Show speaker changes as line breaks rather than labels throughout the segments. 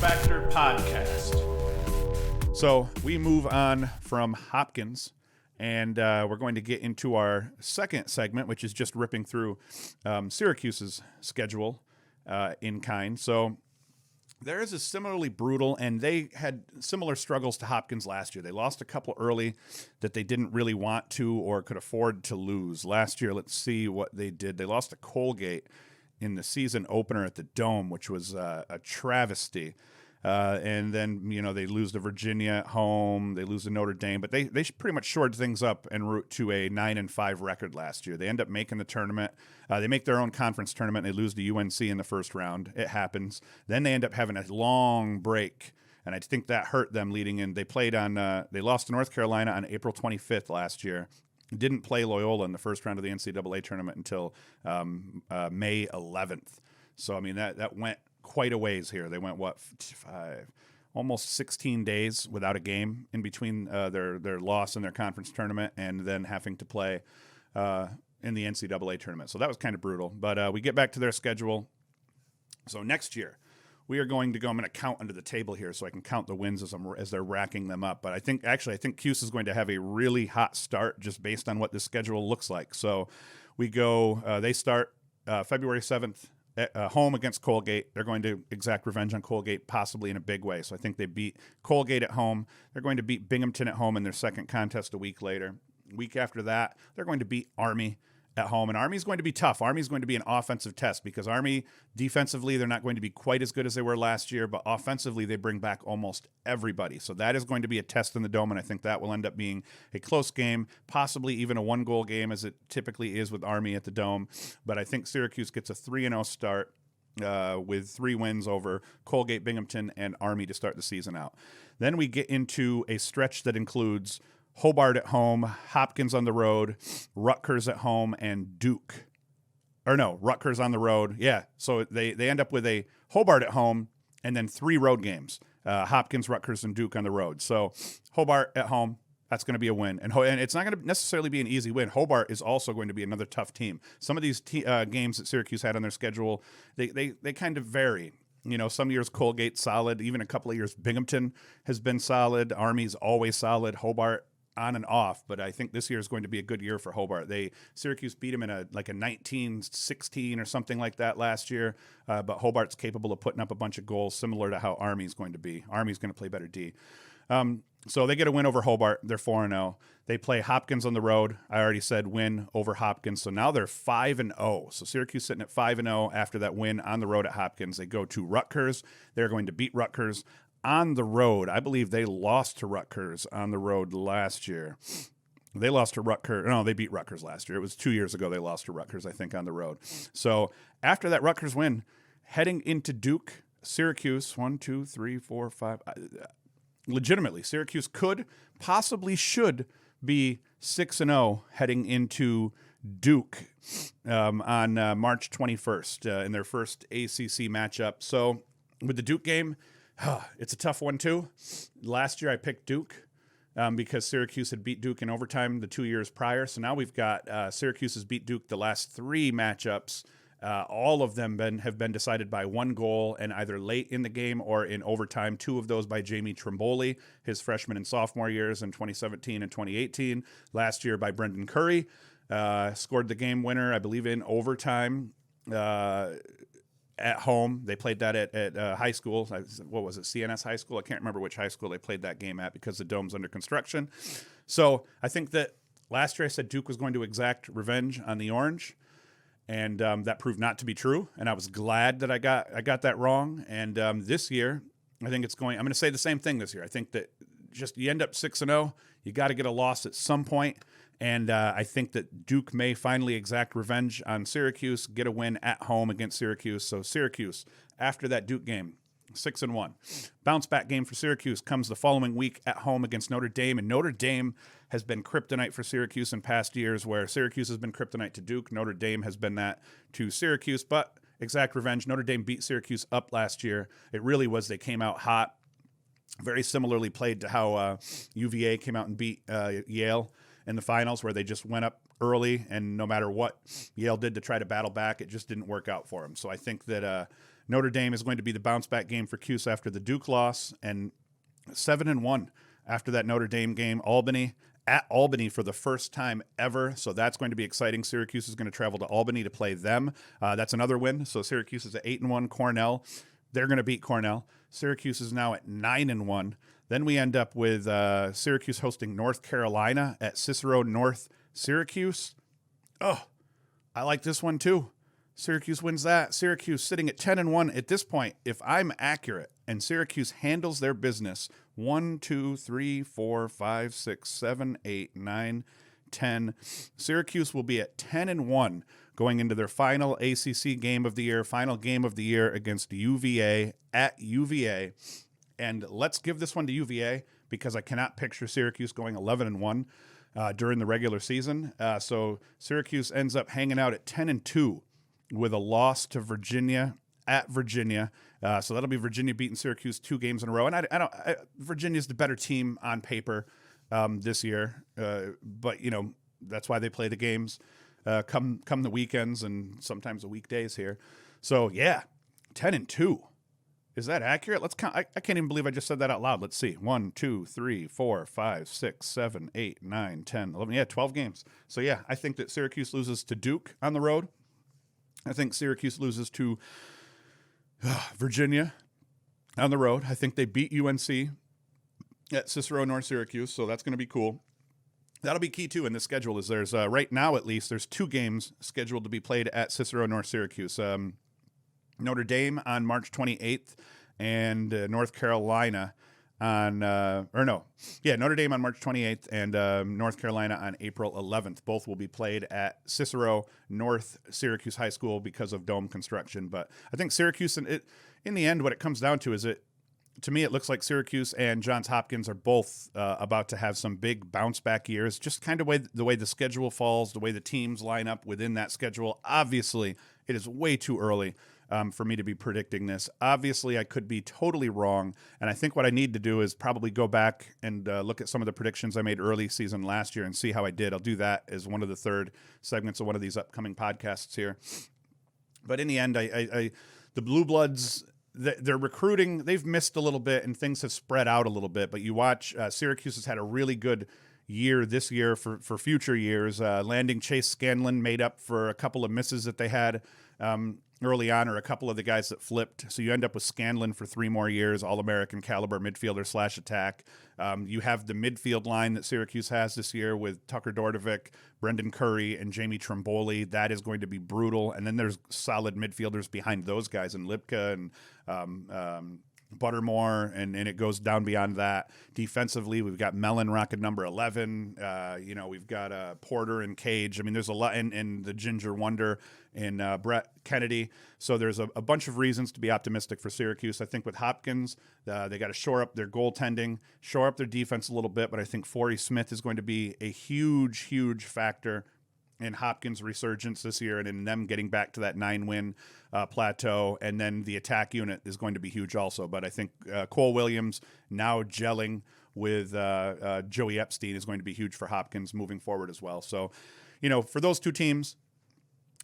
LaxFactor Podcast. So we move on from Hopkins, and we're going to get into our second segment, which is just ripping through Syracuse's schedule in kind. So theirs is similarly brutal, and they had similar struggles to Hopkins last year. They lost a couple early that they didn't really want to or could afford to lose. Last year, let's see what they did. They lost to Colgate in the season opener at the Dome, which was a travesty. And then, they lose to Virginia at home. They lose to Notre Dame. But they pretty much shored things up en route to a 9-5 record last year. They end up making the tournament. They make their own conference tournament. They lose to UNC in the first round. It happens. Then they end up having a long break, and I think that hurt them leading in. They played on they lost to North Carolina on April 25th last year. Didn't play Loyola in the first round of the NCAA tournament until May 11th. So, that went quite a ways here. They went, almost 16 days without a game in between their loss in their conference tournament and then having to play in the NCAA tournament. So that was kind of brutal. But we get back to their schedule. So next year, we are going to go. I'm going to count under the table here so I can count the wins as they're racking them up. But I think Cuse is going to have a really hot start just based on what the schedule looks like. So we go. They start February 7th at home against Colgate. They're going to exact revenge on Colgate, possibly in a big way. So I think they beat Colgate at home. They're going to beat Binghamton at home in their second contest a week later. Week after that, they're going to beat Army at home, and Army's going to be tough. Army's going to be an offensive test because Army, defensively, they're not going to be quite as good as they were last year, but offensively, they bring back almost everybody. So that is going to be a test in the Dome, and I think that will end up being a close game, possibly even a one-goal game as it typically is with Army at the Dome. But I think Syracuse gets a 3-0 start with 3 wins over Colgate, Binghamton, and Army to start the season out. Then we get into a stretch that includes Hobart at home, Hopkins on the road, Rutgers at home, and Duke. Or no, Rutgers on the road. Yeah, so they end up with a Hobart at home and then 3 road games, Hopkins, Rutgers, and Duke on the road. So Hobart at home, that's going to be a win. And it's not going to necessarily be an easy win. Hobart is also going to be another tough team. Some of these games that Syracuse had on their schedule, they kind of vary. Some years Colgate's solid. Even a couple of years Binghamton has been solid. Army's always solid. Hobart on and off, but I think this year is going to be a good year for Hobart. Syracuse beat them in a 19-16 or something like that last year, but Hobart's capable of putting up a bunch of goals, similar to how Army's going to be. Army's going to play better D. So they get a win over Hobart. They're 4-0. They play Hopkins on the road. I already said win over Hopkins. So now they're 5-0. So Syracuse sitting at 5-0 after that win on the road at Hopkins. They go to Rutgers. They're going to beat Rutgers on the road. I believe they lost to Rutgers on the road last year. They lost to Rutgers. No, they beat Rutgers last year. It was 2 years ago they lost to Rutgers, I think, on the road. So after that Rutgers win, heading into Duke, Syracuse, 1, 2, 3, 4, 5. Legitimately, Syracuse possibly should be 6-0 heading into Duke on March 21st in their first ACC matchup. So with the Duke game, it's a tough one, too. Last year, I picked Duke because Syracuse had beat Duke in overtime the 2 years prior. So now we've got Syracuse has beat Duke the last 3 matchups. All of them have been decided by 1 goal and either late in the game or in overtime. 2 of those by Jamie Trimboli, his freshman and sophomore years in 2017 and 2018. Last year by Brendan Curry, scored the game winner, I believe, in overtime. At home. They played that at high school. What was it, CNS High School? I can't remember which high school they played that game at because the Dome's under construction. So I think that last year I said Duke was going to exact revenge on the Orange, and that proved not to be true, and I was glad that I got that wrong. And this year, I think I'm going to say the same thing this year. I think that just you end up 6-0, you got to get a loss at some point. And I think that Duke may finally exact revenge on Syracuse, get a win at home against Syracuse. So Syracuse, after that Duke game, 6-1. Bounce back game for Syracuse comes the following week at home against Notre Dame. And Notre Dame has been kryptonite for Syracuse in past years, where Syracuse has been kryptonite to Duke. Notre Dame has been that to Syracuse. But exact revenge, Notre Dame beat Syracuse up last year. It really was, they came out hot. Very similarly played to how UVA came out and beat Yale in the finals, where they just went up early, and no matter what Yale did to try to battle back, it just didn't work out for them. So I think that Notre Dame is going to be the bounce back game for Cuse after the Duke loss, and 7-1 after that Notre Dame game. Albany at Albany for the first time ever, so that's going to be exciting. Syracuse is going to travel to Albany to play them. That's another win. So Syracuse is at 8-1. Cornell, they're going to beat Cornell. Syracuse is now at 9-1. Then we end up with Syracuse hosting North Carolina at Cicero North Syracuse. Oh, I like this one too. Syracuse wins that. Syracuse sitting at 10-1 at this point. If I'm accurate and Syracuse handles their business, 1, 2, 3, 4, 5, 6, 7, 8, 9, 10. Syracuse will be at 10-1 going into their final ACC game of the year, final game of the year against UVA at UVA. And let's give this one to UVA because I cannot picture Syracuse going 11-1 during the regular season. So Syracuse ends up hanging out at 10-2 with a loss to Virginia at Virginia. So that'll be Virginia beating Syracuse 2 games in a row. And Virginia's the better team on paper this year. But, that's why they play the games come the weekends and sometimes the weekdays here. So, yeah, 10-2. Is that accurate? Let's count. I can't even believe I just said that out loud. Let's see. 1, 2, 3, 4, 5, 6, 7, 8, 9, 10, 11. Yeah, 12 games. So, yeah, I think that Syracuse loses to Duke on the road. I think Syracuse loses to Virginia on the road. I think they beat UNC at Cicero North Syracuse, so that's going to be cool. That'll be key, too, in this schedule is there's, right now at least, there's 2 games scheduled to be played at Cicero North Syracuse. Notre Dame on March 28th and North Carolina on, Notre Dame on March 28th and North Carolina on April 11th. Both will be played at Cicero North Syracuse High School because of dome construction. But I think Syracuse, in the end, what it comes down to is to me, it looks like Syracuse and Johns Hopkins are both about to have some big bounce back years. Just kind of the way the schedule falls, the way the teams line up within that schedule. Obviously, it is way too early for me to be predicting this. Obviously, I could be totally wrong, and I think what I need to do is probably go back and look at some of the predictions I made early season last year and see how I did. I'll do that as one of the third segments of one of these upcoming podcasts here. But in the end, the Blue Bloods, they're recruiting. They've missed a little bit, and things have spread out a little bit. But you watch, Syracuse has had a really good year this year for future years. Landing Chase Scanlon made up for a couple of misses that they had early on, or a couple of the guys that flipped. So you end up with Scanlon for 3 more years, All-American caliber midfielder / attack. You have the midfield line that Syracuse has this year with Tucker Dordovic, Brendan Curry, and Jamie Trimboli. That is going to be brutal. And then there's solid midfielders behind those guys in Lipka and Buttermore, and it goes down beyond that. Defensively, we've got Mellon rocking number 11. We've got Porter and Cage. I mean, there's a lot, and the Ginger Wonder and Brett Kennedy. So there's a bunch of reasons to be optimistic for Syracuse. I think with Hopkins, they got to shore up their goaltending, shore up their defense a little bit, but I think Forey Smith is going to be a huge, huge factor in Hopkins' resurgence this year and in them getting back to that 9-win plateau. And then the attack unit is going to be huge also. But I think Cole Williams now gelling with Joey Epstein is going to be huge for Hopkins moving forward as well. So, for those 2 teams,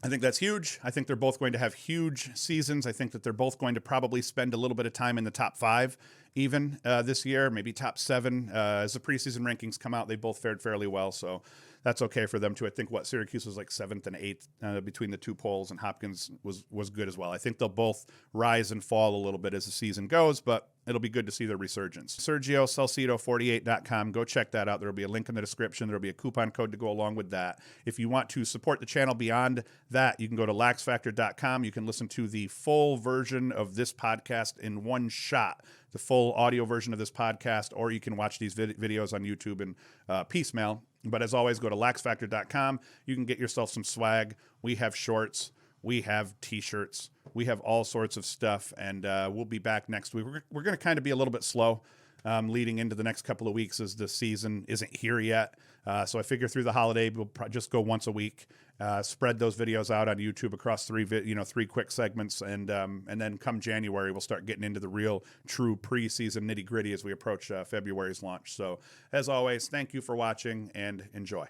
I think that's huge. I think they're both going to have huge seasons. I think that they're both going to probably spend a little bit of time in the top 5 even this year, maybe top 7. As the preseason rankings come out, they both fared fairly well. So that's okay for them too. I think Syracuse was like 7th and 8th between the 2 polls, and Hopkins was good as well. I think they'll both rise and fall a little bit as the season goes, but it'll be good to see their resurgence. Sergio, Salcido48.com. Go check that out. There'll be a link in the description. There'll be a coupon code to go along with that. If you want to support the channel beyond that, you can go to LaxFactor.com. You can listen to the full version of this podcast in one shot, the full audio version of this podcast, or you can watch these videos on YouTube and piecemeal. But as always, go to LaxFactor.com. You can get yourself some swag. We have shorts. We have T-shirts. We have all sorts of stuff, and we'll be back next week. We're going to kind of be a little bit slow leading into the next couple of weeks as the season isn't here yet. So I figure through the holiday, we'll just go once a week, spread those videos out on YouTube across 3 quick segments, and then come January, we'll start getting into the real, true preseason nitty-gritty as we approach February's launch. So as always, thank you for watching, and enjoy.